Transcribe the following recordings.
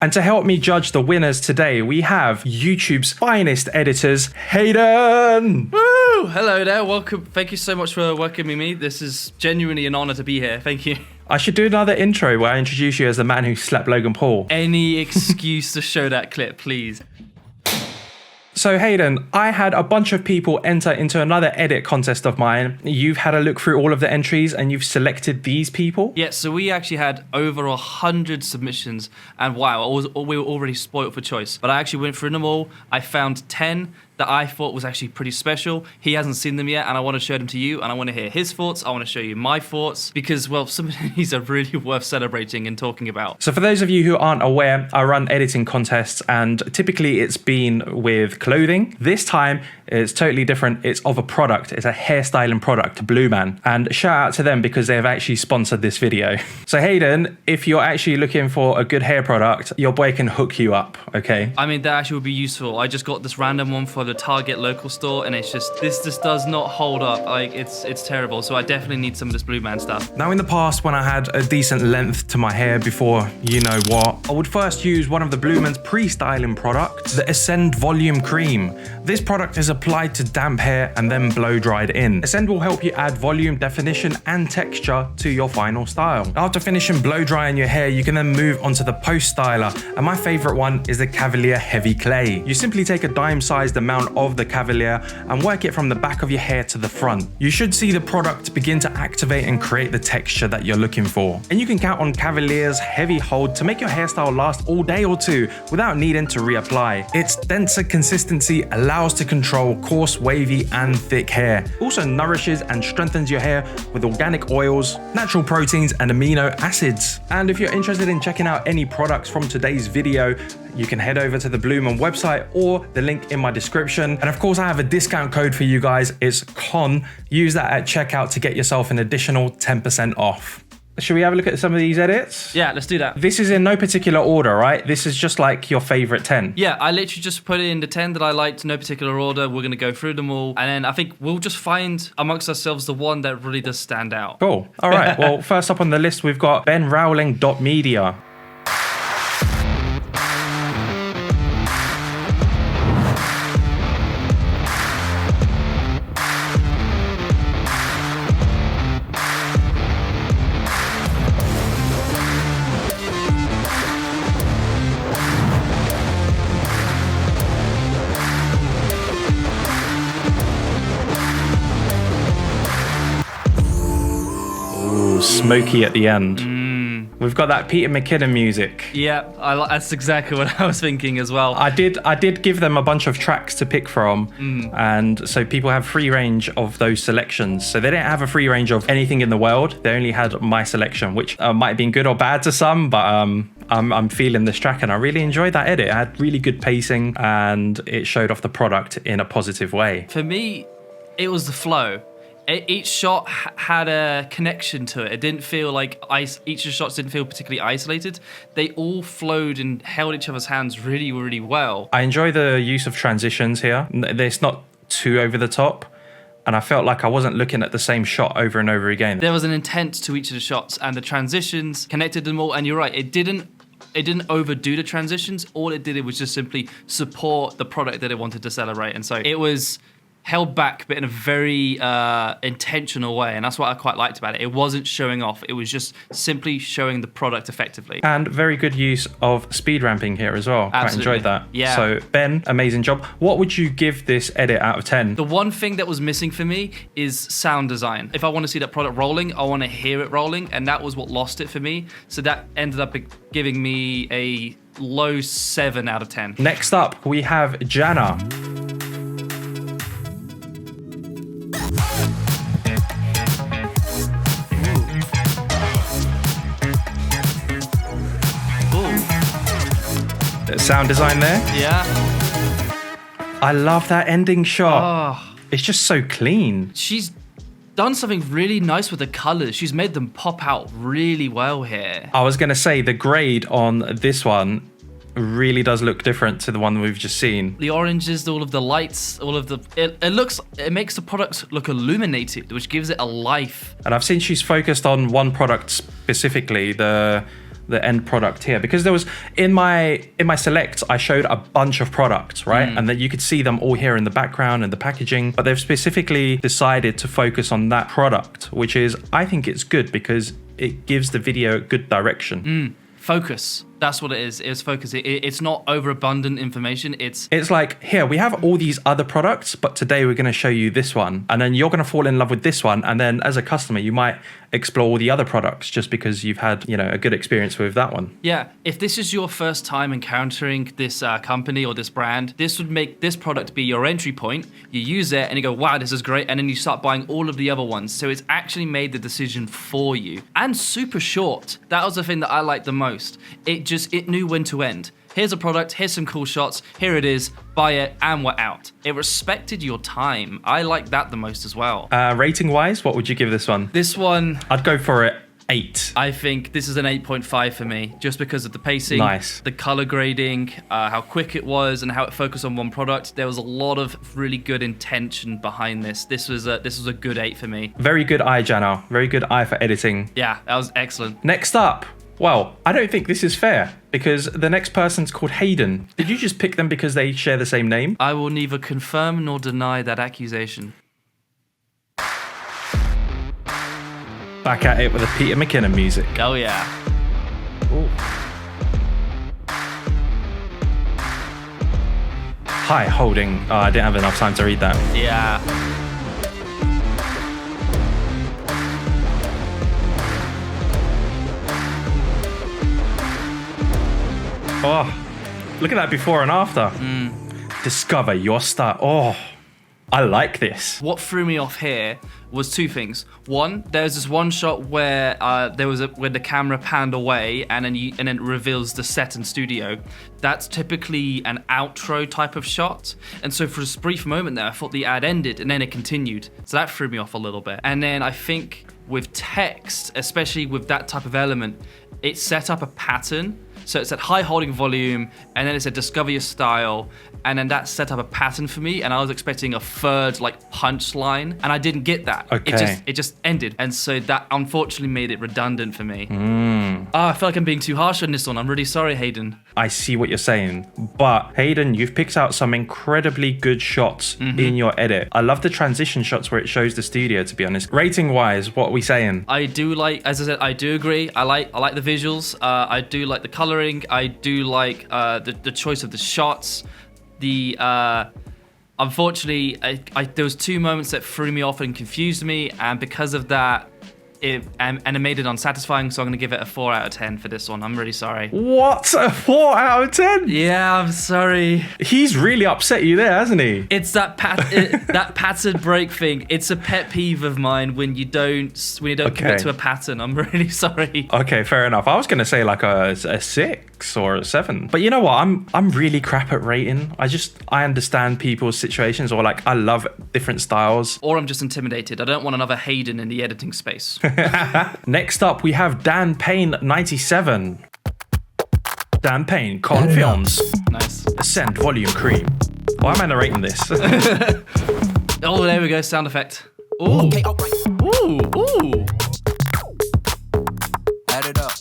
And to help me judge the winners today, we have YouTube's finest editors, Hayden. Woo! Hello there. Welcome. Thank you so much for welcoming me. This is genuinely an honor to be here. Thank you. I should do another intro where I introduce you as the man who slapped Logan Paul. Any excuse to show that clip, please. So Hayden, I had a bunch of people enter into another edit contest of mine. You've had a look through all of the entries and you've selected these people? Yeah, so we actually had over 100 submissions, and wow, we were already spoiled for choice. But I actually went through them all. I found 10 that I thought was actually pretty special. He hasn't seen them yet, and I want to show them to you, and I want to hear his thoughts. I want to show you my thoughts, because, well, some of these are really worth celebrating and talking about. So for those of you who aren't aware, I run editing contests, and typically it's been with clothing. This time, it's totally different. It's of a product. It's a hairstyling product, Blue Man. And shout out to them because they have actually sponsored this video. So Hayden, if you're actually looking for a good hair product, your boy can hook you up, okay? I mean, that actually would be useful. I just got this random one for the Target local store, and it's just, this just does not hold up. Like, it's terrible. So I definitely need some of this Blue Man stuff. Now, in the past, when I had a decent length to my hair before you know what, I would first use one of the Blue Man's pre-styling products, the Ascend Volume Cream. This product is applied to damp hair and then blow dried in. Ascend will help you add volume, definition, and texture to your final style. After finishing blow drying your hair, you can then move onto the post styler, and my favorite one is the Cavalier Heavy Clay. You simply take a dime-sized amount of the Cavalier and work it from the back of your hair to the front. You should see the product begin to activate and create the texture that you're looking for. And you can count on Cavalier's heavy hold to make your hairstyle last all day or two without needing to reapply. Its denser consistency allows to control coarse, wavy, and thick hair. Also nourishes and strengthens your hair with organic oils, natural proteins, and amino acids. And if you're interested in checking out any products from today's video, you can head over to the Blue Man website or the link in my description. And of course, I have a discount code for you guys. It's CON. Use that at checkout to get yourself an additional 10% off. Should we have a look at some of these edits? Yeah, let's do that. This is in no particular order, right? This is just like your favorite 10. Yeah, I literally just put in the 10 that I liked, no particular order. We're going to go through them all. And then I think we'll just find amongst ourselves the one that really does stand out. Cool. All right. Well, first up on the list, we've got Benrowling Media. Smoky at the end. We've got that Peter McKinnon music. Yeah, that's exactly what I was thinking as well. I did give them a bunch of tracks to pick from, and so people have free range of those selections. So they didn't have a free range of anything in the world. They only had my selection, which might have been good or bad to some, but I'm feeling this track and I really enjoyed that edit. It had really good pacing and it showed off the product in a positive way. For me, it was the flow. Each shot had a connection to it. It didn't feel like each of the shots didn't feel particularly isolated. They all flowed and held each other's hands really, really well. I enjoy the use of transitions here. It's not too over the top, and I felt like I wasn't looking at the same shot over and over again. There was an intent to each of the shots, and the transitions connected them all. And you're right, it didn't overdo the transitions. All it did was just simply support the product that it wanted to celebrate. And so it was held back, but in a very intentional way, and that's what I quite liked about it. It wasn't showing off, it was just simply showing the product effectively. And very good use of speed ramping here as well. Absolutely. Quite enjoyed that. Yeah. So Ben, amazing job. What would you give this edit out of 10? The one thing that was missing for me is sound design. If I want to see that product rolling, I want to hear it rolling, and that was what lost it for me. So that ended up giving me a low 7 out of 10. Next up, we have Janna. Sound design there. Yeah. I love that ending shot. Oh. It's just so clean. She's done something really nice with the colors. She's made them pop out really well here. I was going to say the grade on this one really does look different to the one we've just seen. The oranges, all of the lights, all of the... It makes the product look illuminated, which gives it a life. And I've seen she's focused on one product specifically, the the end product here, because there was in my selects I showed a bunch of products, right? And then you could see them all here in the background and the packaging, but they've specifically decided to focus on that product, which is, I think it's good because it gives the video good direction. Focus. That's what it is. It's focus. It's not overabundant information. It's like, here, we have all these other products, but today we're going to show you this one. And then you're going to fall in love with this one. And then as a customer, you might explore all the other products just because you've had, a good experience with that one. Yeah. If this is your first time encountering this company or this brand, this would make this product be your entry point. You use it and you go, wow, this is great. And then you start buying all of the other ones. So it's actually made the decision for you. And super short. That was the thing that I liked the most. It knew when to end. Here's a product, here's some cool shots, here it is, buy it, and we're out. It respected your time. I like that the most as well. Rating wise, what would you give this one? This one, I'd go for it 8. I think this is an 8.5 for me, just because of the pacing, nice, the color grading, how quick it was, and how it focused on one product. There was a lot of really good intention behind this. This was a good 8 for me. Very good eye, Janna. Very good eye for editing. Yeah, that was excellent. Next up. Well, I don't think this is fair because the next person's called Hayden. Did you just pick them because they share the same name? I will neither confirm nor deny that accusation. Back at it with the Peter McKinnon music. Oh, yeah. Ooh. Hi, holding. Oh, I didn't have enough time to read that. Yeah. Oh, look at that before and after. Discover your style. Oh, I like this. What threw me off here was two things. One, there's this one shot where where the camera panned away and then it reveals the set and studio. That's typically an outro type of shot. And so for this brief moment there, I thought the ad ended and then it continued. So that threw me off a little bit. And then I think with text, especially with that type of element, it set up a pattern. So it said high holding volume, and then it said discover your style, and then that set up a pattern for me, and I was expecting a third punchline, and I didn't get that. Okay. It just ended, and so that unfortunately made it redundant for me. I feel like I'm being too harsh on this one. I'm really sorry, Hayden. I see what you're saying, but Hayden, you've picked out some incredibly good shots in your edit. I love the transition shots where it shows the studio, to be honest. Rating wise, what are we saying? I do like, as I said, I do agree. I like the visuals. I do like the coloring. I do like the choice of the shots. Unfortunately, there was two moments that threw me off and confused me, and because of that, it made it unsatisfying. So I'm going to give it a 4 out of 10 for this one. I'm really sorry. What? A 4 out of 10? Yeah, I'm sorry. He's really upset you there, hasn't he? It's that that pattern break thing. It's a pet peeve of mine when you don't commit to a pattern. I'm really sorry. Okay, fair enough. I was going to say like a 6 or a 7. But you know what? I'm really crap at rating. I understand people's situations, or I love different styles. Or I'm just intimidated. I don't want another Hayden in the editing space. Next up, we have Dan Payne 97. Dan Payne, Con Films. Nice. Ascend Volume Cream. Why am I narrating this? Oh, there we go. Sound effect. Ooh. Okay, ooh. Ooh. Add it up.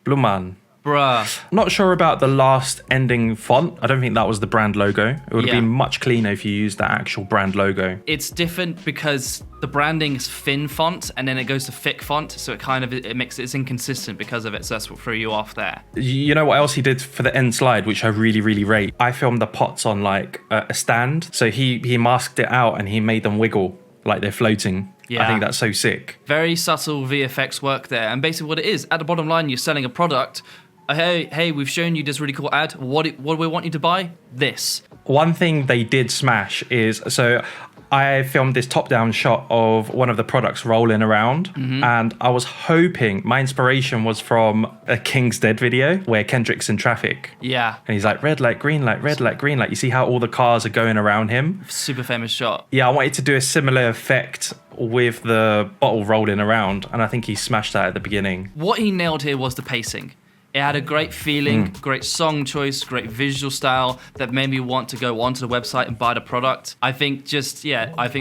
Blue Man. Bruh. Not sure about the last ending font. I don't think that was the brand logo. It would have been much cleaner if you used that actual brand logo. It's different because the branding is thin font and then it goes to thick font, so it's inconsistent because of it. So that's what threw you off there. You know what else he did for the end slide, which I really, really rate? I filmed the pots on a stand, so he masked it out and he made them wiggle like they're floating. Yeah. I think that's so sick. Very subtle VFX work there, and basically what it is, at the bottom line, you're selling a product. Hey, we've shown you this really cool ad. What do we want you to buy? This. One thing they did smash is, so I filmed this top-down shot of one of the products rolling around, and I was hoping, my inspiration was from a King's Dead video where Kendrick's in traffic. Yeah. And he's like, red light, green light, red light, green light. You see how all the cars are going around him? Super famous shot. Yeah, I wanted to do a similar effect with the bottle rolling around, and I think he smashed that at the beginning. What he nailed here was the pacing. It had a great feeling, great song choice, great visual style that made me want to go onto the website and buy the product. I think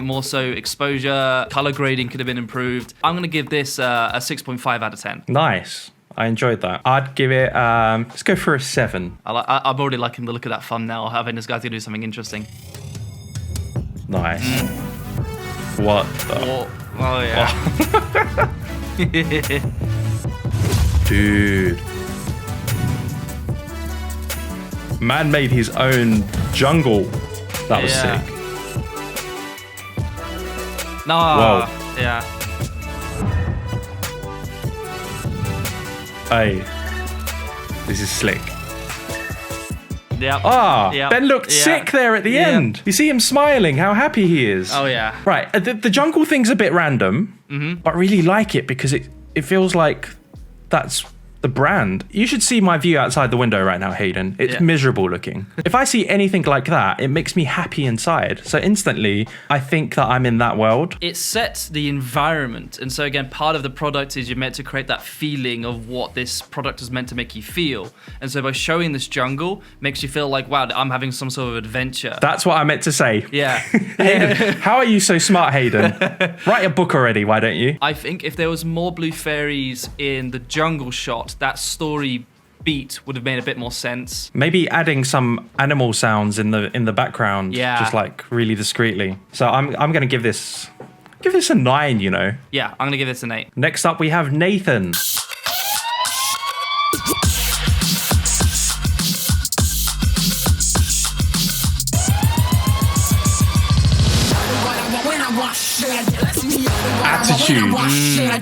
more so exposure, color grading could have been improved. I'm going to give this a 6.5 out of 10. Nice. I enjoyed that. I'd give it, let's go for a 7. I'm already liking the look of that thumbnail. I think this guy's gonna do something interesting. Nice. What the? Oh yeah. Dude. Man made his own jungle. That was sick. No. Whoa. Yeah. Hey. This is slick. Yep. Yep. Ben looked sick there at the end. You see him smiling, how happy he is. Oh, yeah. Right, the jungle thing's a bit random, but I really like it because it feels like that's the brand. You should see my view outside the window right now, Hayden. It's miserable looking. If I see anything like that, it makes me happy inside. So instantly, I think that I'm in that world. It sets the environment. And so again, part of the product is you're meant to create that feeling of what this product is meant to make you feel. And so by showing this jungle, makes you feel like, wow, I'm having some sort of adventure. That's what I meant to say. Yeah. Hayden, how are you so smart, Hayden? Write a book already, why don't you? I think if there was more blue fairies in the jungle shot, that story beat would have made a bit more sense. Maybe adding some animal sounds in the background, just like really discreetly. So I'm gonna give this a 9, you know. Yeah, I'm gonna give this an 8. Next up we have Nathan. Attitude. Yeah.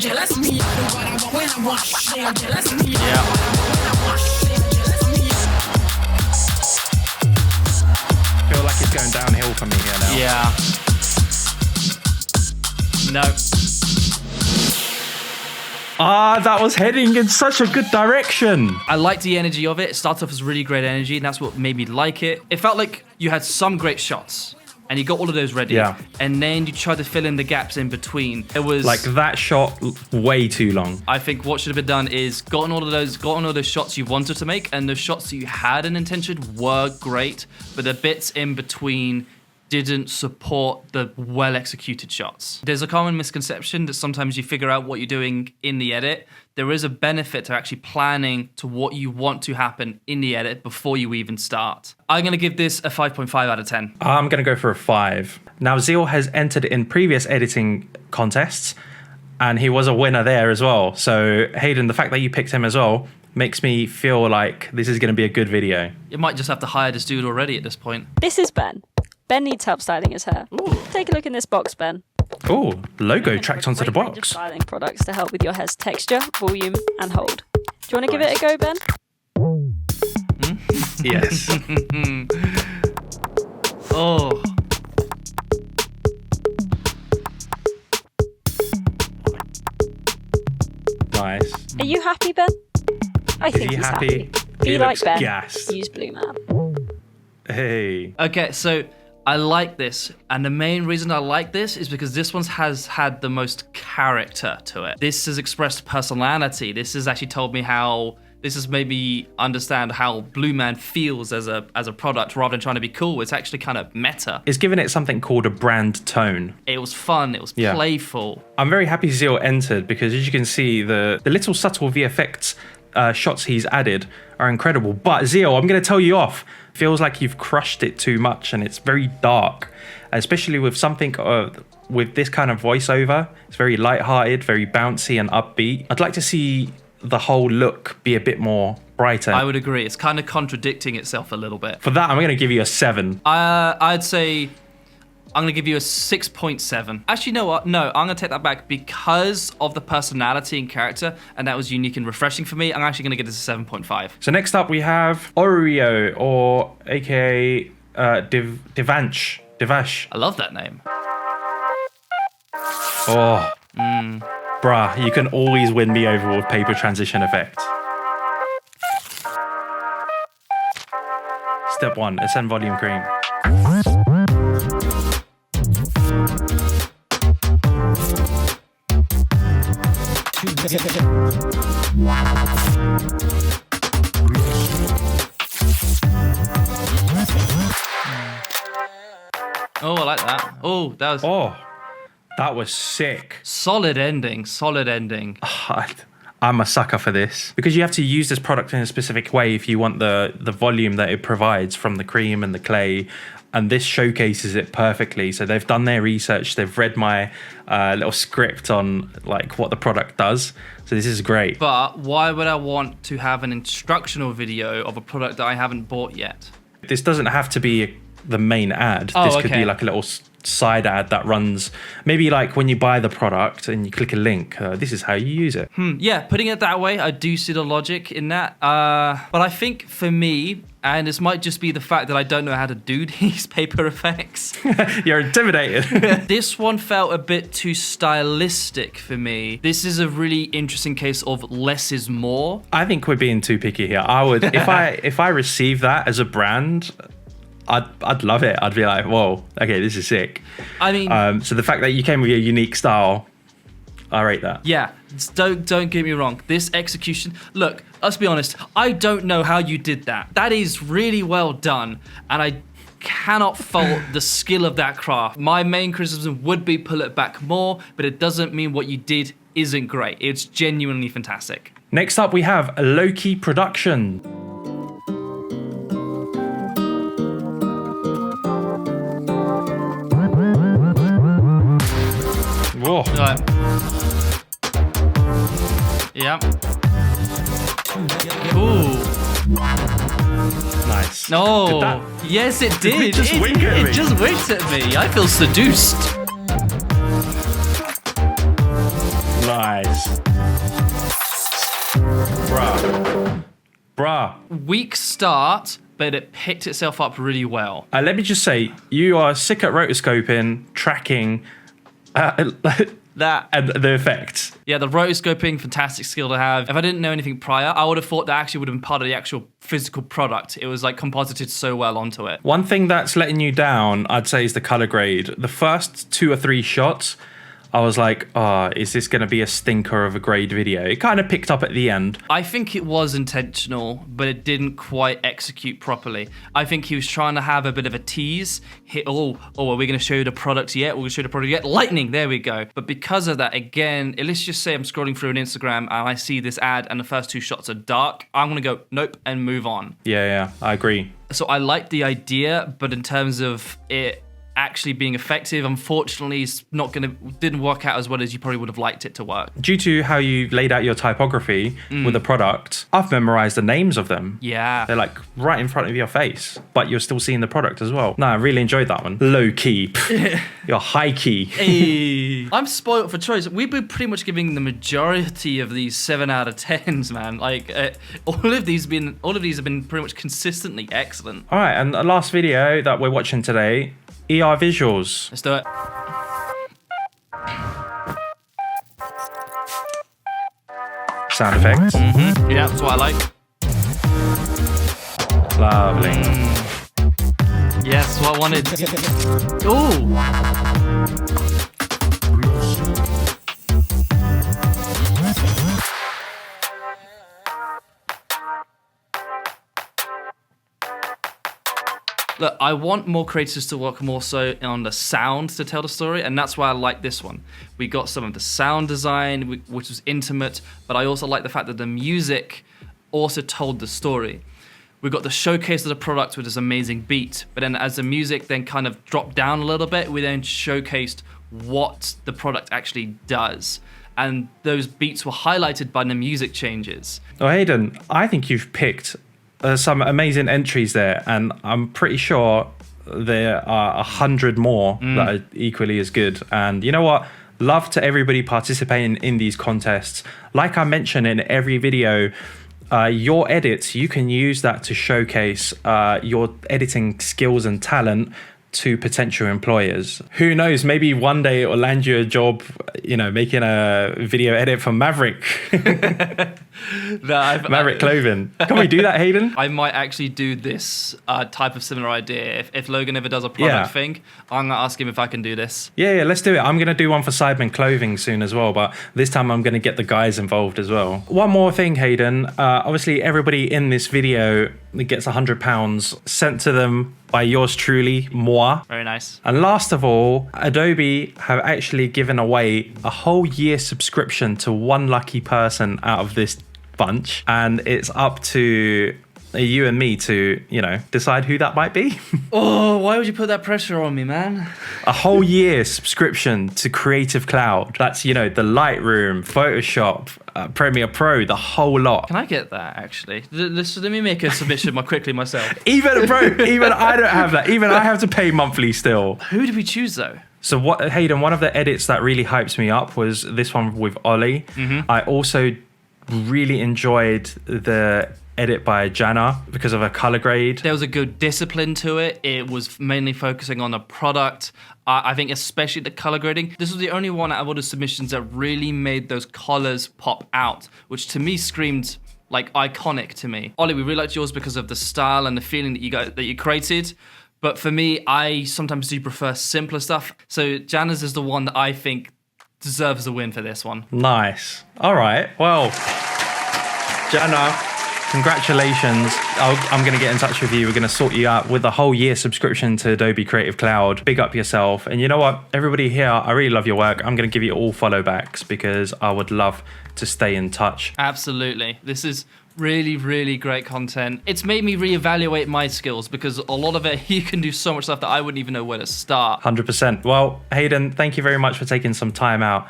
Feel like it's going downhill for me here now. Yeah. No. That was heading in such a good direction. I liked the energy of it. It started off as really great energy, and that's what made me like it. It felt like you had some great shots, and you got all of those ready. Yeah. And then you tried to fill in the gaps in between. It was like that shot way too long. I think what should have been done is gotten all those shots you wanted to make, and the shots that you had an intention were great, but the bits in between didn't support the well-executed shots. There's a common misconception that sometimes you figure out what you're doing in the edit. There is a benefit to actually planning to what you want to happen in the edit before you even start. I'm going to give this a 5.5 out of 10. I'm going to go for a 5. Now, Zeal has entered in previous editing contests, and he was a winner there as well. So, Hayden, the fact that you picked him as well makes me feel like this is going to be a good video. You might just have to hire this dude already at this point. This is Ben. Ben needs help styling his hair. Ooh. Take a look in this box, Ben. Oh, logo tracked onto the Range of box. styling products to help with your hair's texture, volume, and hold. Do you want to give it a go, Ben? Yes. Oh. Nice. Are you happy, Ben? I think he he's happy? Be He like looks Ben. gassed. Use Blue Man. Hey. Okay, so I like this, and the main reason I like this is because this one has had the most character to it. This has expressed personality. This has actually told me how. This has made me understand how Blue Man feels as a product rather than trying to be cool. It's actually kind of meta. It's given it something called a brand tone. It was fun. It was playful. I'm very happy Zeal entered because, as you can see, the little subtle VFX shots he's added are incredible. But Zeal, I'm going to tell you off. Feels like you've crushed it too much, and it's very dark, especially with something with this kind of voiceover. It's very lighthearted, very bouncy and upbeat. I'd like to see the whole look be a bit more brighter. I would agree. It's kind of contradicting itself a little bit. For that, I'm going to give you a 7. I'd say I'm going to give you a 6.7. Actually, you know what? No, I'm going to take that back because of the personality and character, and that was unique and refreshing for me. I'm actually going to give this a 7.5. So next up, we have Oreo, or aka Devansh. I love that name. Oh. Bruh, you can always win me over with paper transition effects. Step 1, ascend volume cream. Oh, I like that. Oh, that was Oh, that was sick. solid ending. Solid ending. I'm a sucker for this because you have to use this product in a specific way if you want the volume that it provides from the cream and the clay. And this showcases it perfectly. So they've done their research. They've read my little script on like what the product does. So this is great. But why would I want to have an instructional video of a product that I haven't bought yet? This doesn't have to be the main ad. This could be like a little side ad that runs maybe like when you buy the product and you click a link. This is how you use it. Yeah, putting it that way, I do see the logic in that. But I think for me, and this might just be the fact that I don't know how to do these paper effects. You're intimidated. This one felt a bit too stylistic for me. This is a really interesting case of less is more. I think we're being too picky here. I would if I receive that as a brand, I'd love it. I'd be like, whoa, okay, this is sick. I mean, so the fact that you came with your unique style, I rate that. Yeah, don't get me wrong. This execution, look, let's be honest. I don't know how you did that. That is really well done, and I cannot fault the skill of that craft. My main criticism would be pull it back more, but it doesn't mean what you did isn't great. It's genuinely fantastic. Next up, we have Loki Production. Whoa. Right. Yeah. Ooh. Nice. No. Yes, it did. it just wink at me? It just winked at me. I feel seduced. Nice. Bruh. Weak start, but it picked itself up really well. Let me just say, you are sick at rotoscoping, tracking, that and the effects. Yeah, the rotoscoping, fantastic skill to have. If I didn't know anything prior, I would have thought that actually would have been part of the actual physical product. It was like composited so well onto it. One thing that's letting you down, I'd say, is the color grade. The first 2 or 3 shots, I was like, is this going to be a stinker of a grade video? It kind of picked up at the end. I think it was intentional, but it didn't quite execute properly. I think he was trying to have a bit of a tease. Are we going to show you the product yet? We're going to show you the product yet? Lightning, there we go. But because of that, again, let's just say I'm scrolling through an Instagram and I see this ad and the first 2 shots are dark. I'm going to go, nope, and move on. Yeah, I agree. So I like the idea, but in terms of it actually being effective, unfortunately, didn't work out as well as you probably would have liked it to work. Due to how you laid out your typography with the product, I've memorized the names of them. Yeah. They're like right in front of your face, but you're still seeing the product as well. No, I really enjoyed that one. Low key. You're high key. Hey. I'm spoiled for choice. We've been pretty much giving the majority of these 7 out of 10s, man. Like all of these have been pretty much consistently excellent. All right, and the last video that we're watching today, ErVisuals. Let's do it. Sound effects. Yeah, that's what I like. Lovely. Yes, what I wanted. Ooh. Look, I want more creators to work more so on the sound to tell the story, and that's why I like this one. We got some of the sound design, which was intimate, but I also like the fact that the music also told the story. We got the showcase of the product with this amazing beat, but then as the music then kind of dropped down a little bit, we then showcased what the product actually does. And those beats were highlighted by the music changes. Oh, Hayden, I think you've picked some amazing entries there, and I'm pretty sure there are 100 more that are equally as good. And you know what? Love to everybody participating in these contests. Like I mentioned in every video, your edits, you can use that to showcase your editing skills and talent to potential employers. Who knows, maybe one day it will land you a job, making a video edit for Maverick. Maverick clothing. Can we do that, Hayden? I might actually do this type of similar idea. If Logan ever does a product thing, I'm going to ask him if I can do this. Yeah, let's do it. I'm going to do one for Sidemen Clothing soon as well, but this time I'm going to get the guys involved as well. One more thing, Hayden. Obviously, everybody in this video gets £100 sent to them by yours truly, moi. Very nice. And last of all, Adobe have actually given away a whole year subscription to one lucky person out of this bunch. And it's up to you and me to, decide who that might be. Oh, why would you put that pressure on me, man? A whole year subscription to Creative Cloud. That's, the Lightroom, Photoshop, Premiere Pro, the whole lot. Can I get that, actually? Let me make a submission quickly myself. Even I don't have that. Even I have to pay monthly still. Who did we choose, though? So Hayden, one of the edits that really hypes me up was this one with Ollie. Mm-hmm. I also really enjoyed the edit by Janna because of her color grade. There was a good discipline to it. It was mainly focusing on a product. I think especially the color grading. This was the only one out of all the submissions that really made those colors pop out, which to me screamed like iconic to me. Ollie, we really liked yours because of the style and the feeling that you created. But for me, I sometimes do prefer simpler stuff. So Janna's is the one that I think deserves a win for this one. Nice. All right. Well, Janna, congratulations. I'm going to get in touch with you. We're going to sort you out with a whole year subscription to Adobe Creative Cloud. Big up yourself. And you know what? Everybody here, I really love your work. I'm going to give you all follow backs because I would love to stay in touch. Absolutely. This is really, really great content. It's made me reevaluate my skills because a lot of it, you can do so much stuff that I wouldn't even know where to start. 100%. Well, Hayden, thank you very much for taking some time out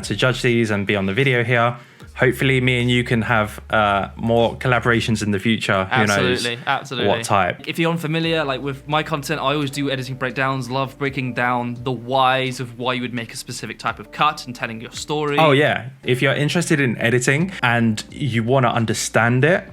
to judge these and be on the video here. Hopefully me and you can have more collaborations in the future. Absolutely, Who knows absolutely. what type. If you're unfamiliar, like with my content, I always do editing breakdowns, love breaking down the whys of why you would make a specific type of cut and telling your story. Oh yeah, if you're interested in editing and you want to understand it,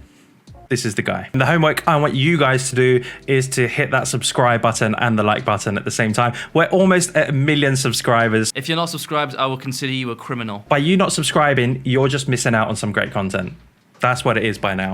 this is the guy. And the homework I want you guys to do is to hit that subscribe button and the like button at the same time. We're almost at 1 million subscribers. If you're not subscribed, I will consider you a criminal. By you not subscribing, you're just missing out on some great content. That's what it is by now.